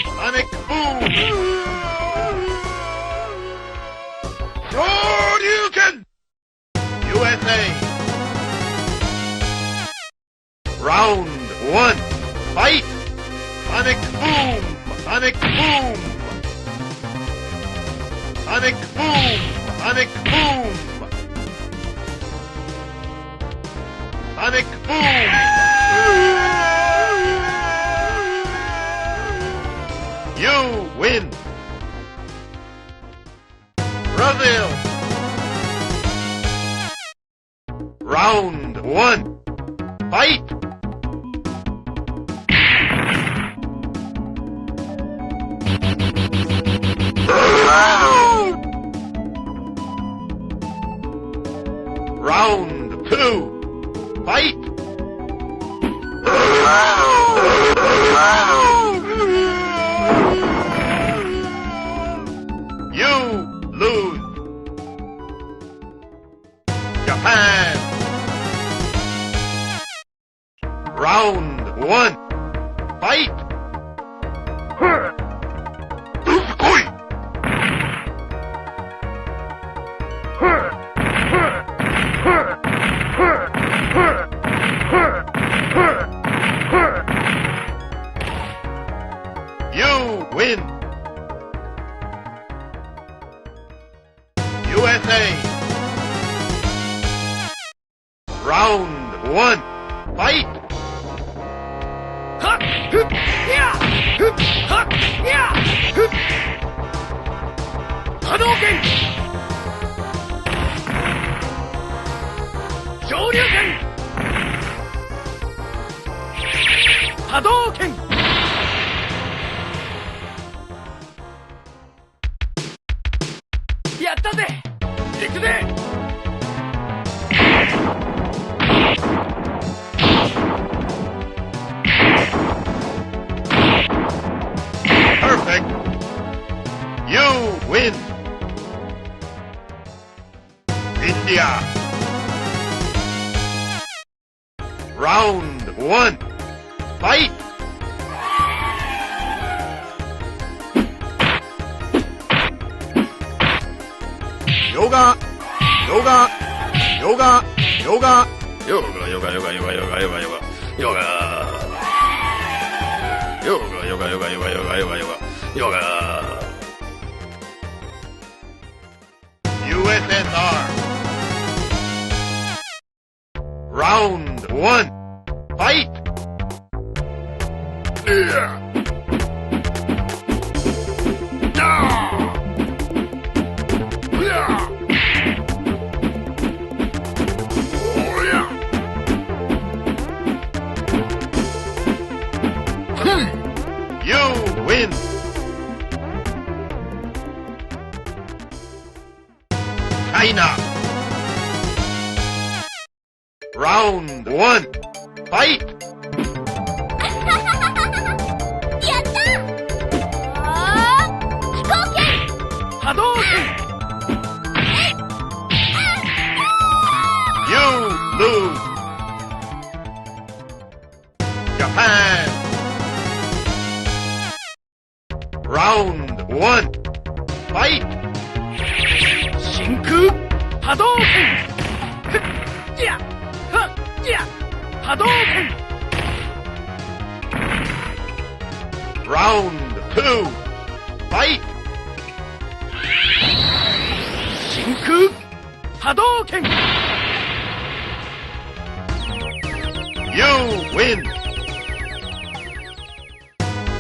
Sonic Boom! Shoryuken! USA! Round 1, fight! Sonic Boom! Sonic Boom! Sonic Boom! Sonic Boom! Sonic Boom! You win! Brazil! Round 1, fight! Round 2, fight! You lose. Japan. Round 1, fight! You win! USA! Round 1, fight! Hadouken! Shoryuken! Hadouken! Yatta ze! Iku ze! Perfect! You win! India! Round 1, fight! Yoga! Yoga! Yoga! Yoga! Yoga, yoga, yoga, yoga, yoga, yoga, yoga. Yoga. Yoga, yoga, yoga, yoga, yoga, yoga, yoga. Yoga. USSR. Round 1, fight! You win! China! Round 1, fight! Hadouken! You lose! Japan! Round 1, fight! Shinku Hadouken! Hadouken! Round 2, fight! Shinku Hadouken! You win!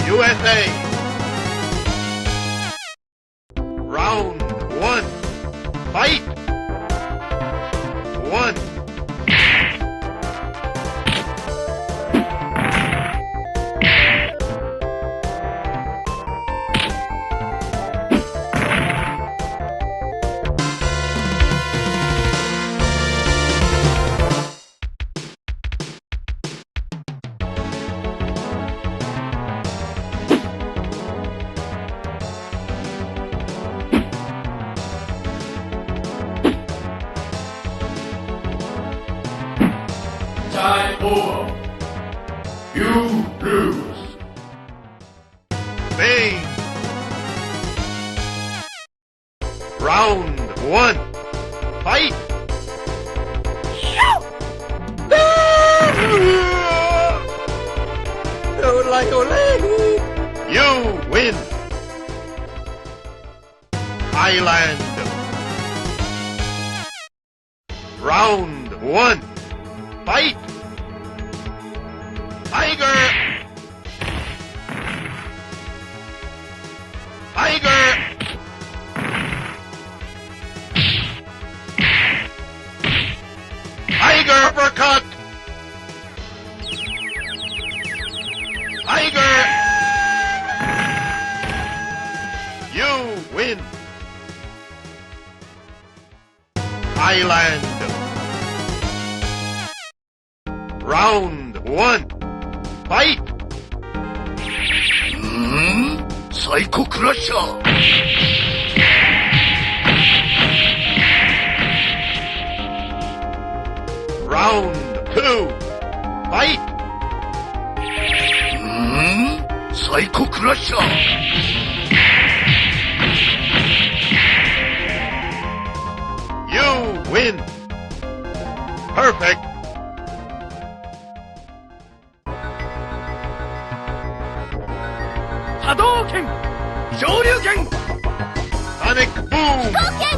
USA! Round 1, fight! 1. Time over. You lose. one. Fight! You win! Island. Round one. Fight! Tiger! Tiger! Tiger uppercut! Tiger! You win! Island. Round one. Fight! サイコクラッシャー Round two. Fight! サイコクラッシャー You win! Perfect! Hadouken! 昇竜拳 Sonic boom!